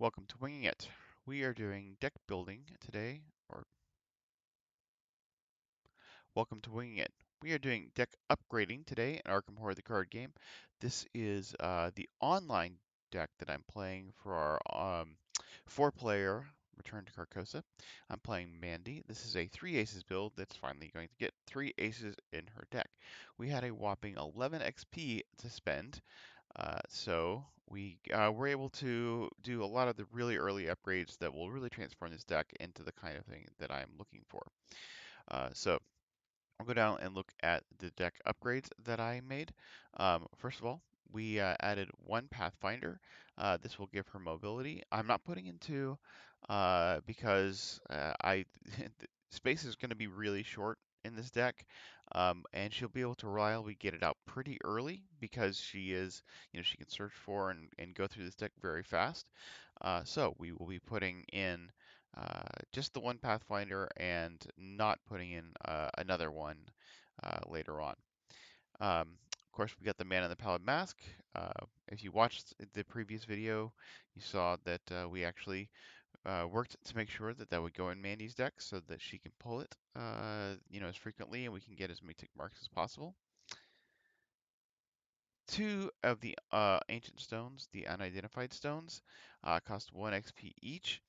Welcome to Winging It. We are doing deck building today, or welcome to Winging It. We are doing deck upgrading today in Arkham Horror the card game. This is the online deck that I'm playing for our four-player Return to Carcosa. I'm playing Mandy. This is a 3 aces build that's finally going to get 3 aces in her deck. We had a whopping 11 XP to spend. So we were able to do a lot of the really early upgrades that will really transform this deck into the kind of thing that I'm looking for. So I'll go down and look at the deck upgrades that I made. First of all, we added one Pathfinder. This will give her mobility. I'm not putting in two because space is going to be really short in this deck, and she'll be able to reliably get it out pretty early because she is, she can search for and go through this deck very fast. So we will be putting in just the one Pathfinder and not putting in another one later on. Of course, we got the Man in the Pallid Mask. If you watched the previous video, you saw that we actually worked to make sure that that would go in Mandy's deck so that she can pull it, as frequently and we can get as many tick marks as possible. Two of the ancient stones, the unidentified stones, cost 1 XP each.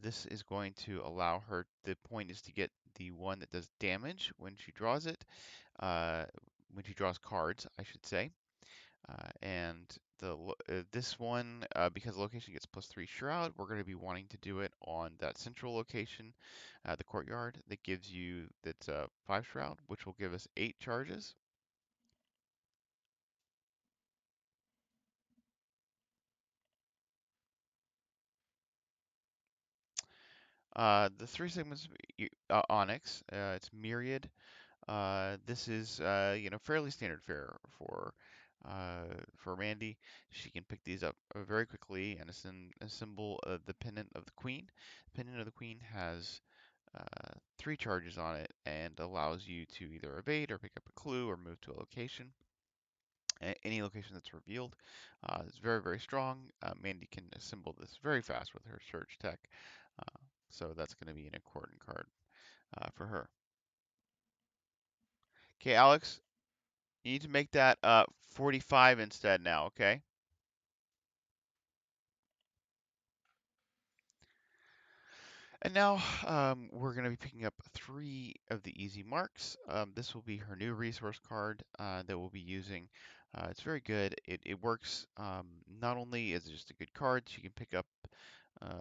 This is going to allow her, the point is to get the one that does damage when she draws it, uh, when she draws cards, I should say. And this one, because the location gets +3 Shroud, we're going to be wanting to do it on that central location, the courtyard, that gives you that 5 Shroud, which will give us 8 charges. The 3 segments, Onyx, it's Myriad. This is, fairly standard fare for Mandy. She can pick these up very quickly and assemble the Pendant of the Queen. The Pendant of the Queen has 3 charges on it and allows you to either evade or pick up a clue or move to a location. Any location that's revealed. It's very, very strong. Mandy can assemble this very fast with her search tech. So that's going to be an important card for her. Okay, Alex, you need to make that 45 instead now, okay? And now we're going to be picking up 3 of the easy marks. This will be her new resource card that we'll be using. It's very good. It works not only is it just a good card, she can pick up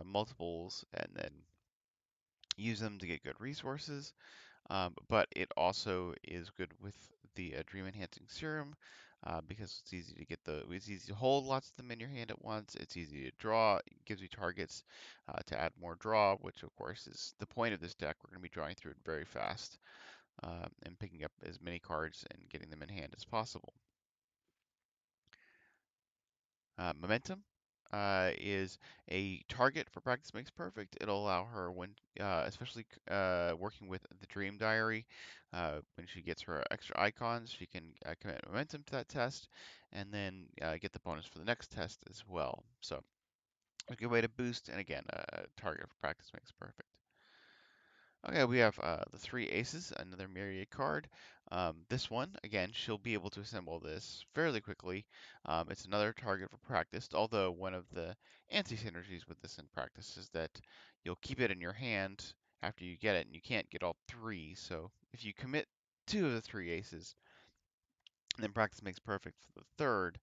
multiples and then use them to get good resources. But it also is good with the Dream Enhancing Serum because it's easy to it's easy to hold lots of them in your hand at once. It's easy to draw. It gives you targets to add more draw, which of course is the point of this deck. We're going to be drawing through it very fast and picking up as many cards and getting them in hand as possible. Momentum is a target for Practice Makes Perfect. It'll allow her when, especially working with the Dream Diary, when she gets her extra icons, she can commit momentum to that test, and then get the bonus for the next test as well. So a good way to boost, and again, a target for Practice Makes Perfect. Okay, we have the 3 aces, another Myriad card. This one, again, she'll be able to assemble this fairly quickly. It's another target for practice, although one of the anti-synergies with this in practice is that you'll keep it in your hand after you get it, and you can't get all 3. So if you commit 2 of the 3 aces, and then practice makes perfect for the third,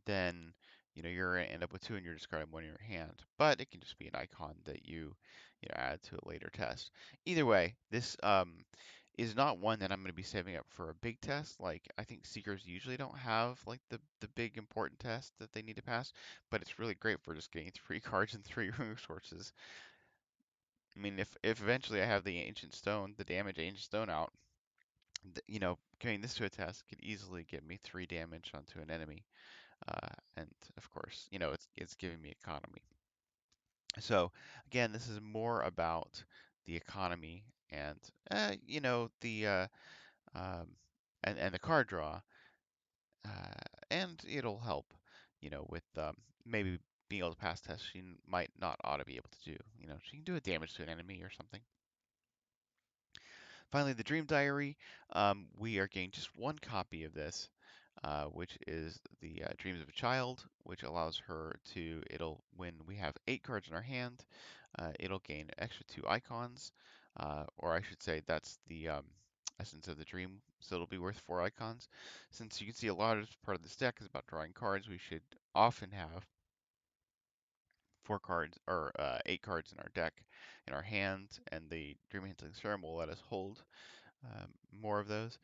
then you're gonna end up with 2 and you're discarding 1 in your hand. But it can just be an icon that you add to a later test. Either way, this is not one that I'm going to be saving up for a big test. Like I think Seekers usually don't have like the big important test that they need to pass, but it's really great for just getting 3 cards and 3 resources. I mean, if eventually I have the Ancient Stone, the damage Ancient Stone out, carrying this to a test could easily get me 3 damage onto an enemy. And of course, it's giving me economy. So again, this is more about the economy and the um, and the card draw, and it'll help, with maybe being able to pass tests she might not ought to be able to do. She can do a damage to an enemy or something. Finally, the Dream Diary. We are getting just one copy of this, which is the Dreams of a Child, which allows her to, when we have 8 cards in our hand, it'll gain an extra 2 icons, or I should say that's the essence of the dream, so it'll be worth 4 icons. Since you can see a lot of part of this deck is about drawing cards, we should often have 4 cards or 8 cards in our deck in our hand, and the Dream Handling Serum will let us hold more of those.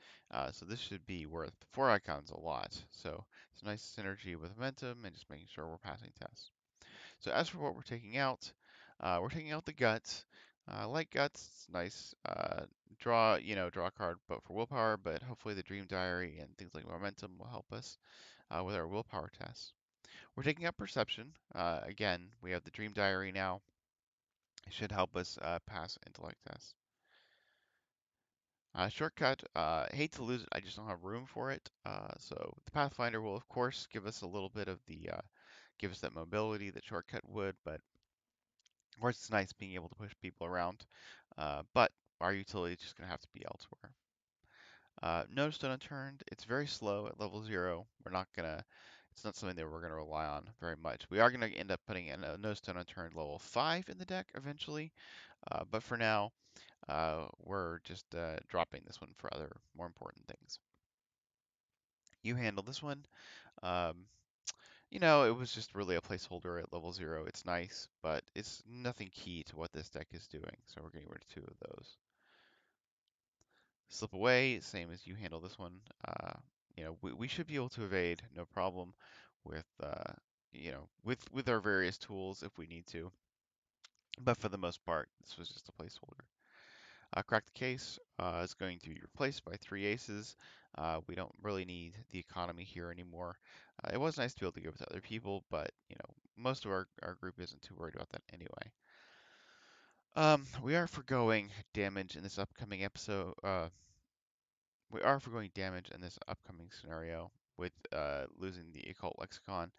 So this should be worth 4 icons a lot. So it's a nice synergy with momentum and just making sure we're passing tests. So as for what we're taking out the guts. I like guts. It's nice. Draw a card, but for willpower. But hopefully the Dream Diary and things like momentum will help us with our willpower tests. We're taking out perception. Again, we have the Dream Diary now. It should help us pass intellect tests. Shortcut, hate to lose it, I just don't have room for it. So the Pathfinder will of course give us a little bit of give us that mobility that Shortcut would, but of course it's nice being able to push people around. But our utility is just going to have to be elsewhere. No Stone Unturned, it's very slow at level 0. It's not something that we're going to rely on very much. We are going to end up putting in a No Stone Unturned level 5 in the deck eventually, but for now, we're just dropping this one for other more important things. You handle this one. Um, it was just really a placeholder at level 0. It's nice, but it's nothing key to what this deck is doing, so we're getting rid of 2 of those. Slip Away, same as you handle this one. We should be able to evade, no problem, with with our various tools if we need to. But for the most part, this was just a placeholder. Crack the Case is going to be replaced by 3 aces. We don't really need the economy here anymore. It was nice to be able to give it to other people, but most of our group isn't too worried about that anyway. We are forgoing damage in this upcoming episode. We are forgoing damage in this upcoming scenario with losing the Occult Lexicon.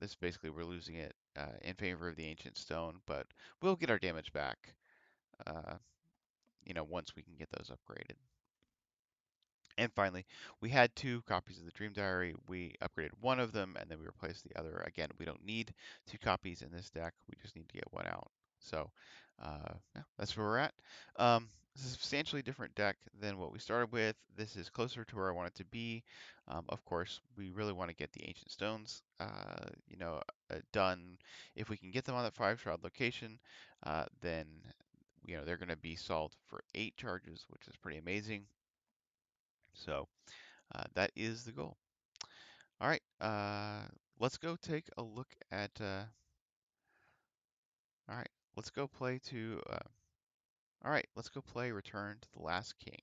This basically we're losing it in favor of the Ancient Stone, but we'll get our damage back. Uh, once we can get those upgraded. And finally, we had 2 copies of the Dream Diary. We upgraded one of them and then we replaced the other. Again, we don't need 2 copies in this deck. We just need to get one out. So, yeah, that's where we're at. This is a substantially different deck than what we started with. This is closer to where I want it to be. Of course, we really want to get the Ancient Stones, done. If we can get them on that 5 shroud location, then they're going to be solved for 8 charges, which is pretty amazing. So that is the goal. All right, let's go take a look at. All right, let's go play to. All right, let's go play Return to the Last King.